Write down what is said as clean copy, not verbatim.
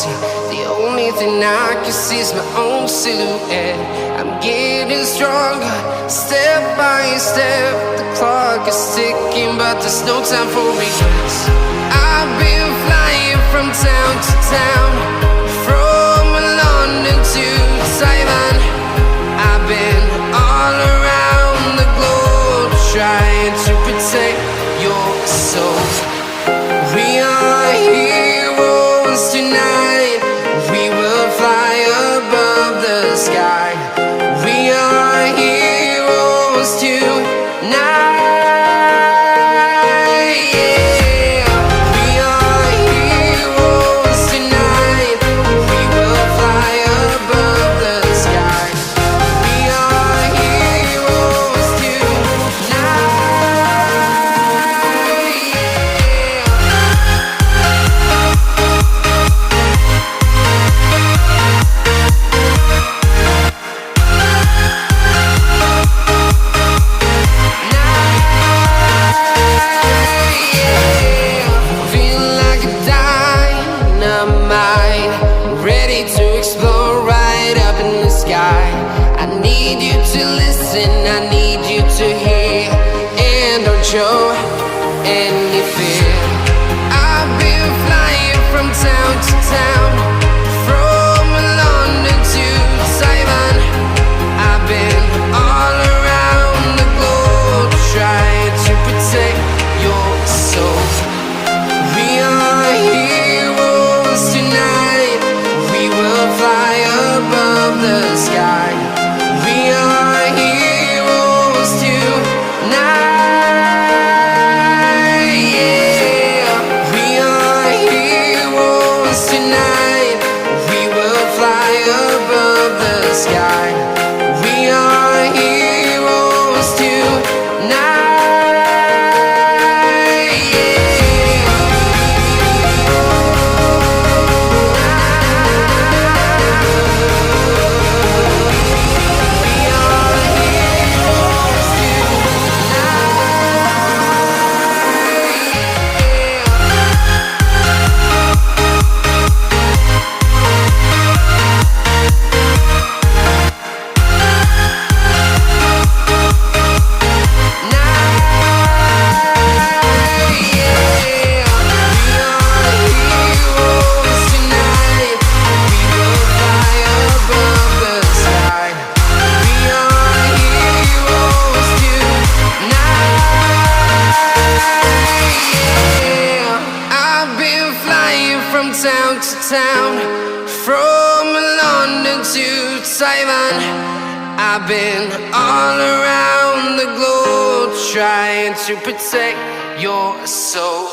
see. The only thing I can see is my own silhouette. I'm getting stronger, step by step. The clock is ticking, but there's no time for regrets. I've been flying from town to town, from London to Taiwan. I've been all around the globe, trying to protect your soul. We are heroes tonight. We will fly above the sky. We are heroes tonight. To explore right up in the sky. I need you to listen, I need you to hear, and don't show any fear. I've been flying from town to town, from London to Taiwan. I've been all around the globe, trying to protect your soul. We are heroes tonight. We will fly above the sky. We are heroes tonight. Yeah, we are heroes tonight. We will fly above the sky. We are heroes tonight. Town to town, from London to Taiwan. I've been all around the globe, trying to protect your soul.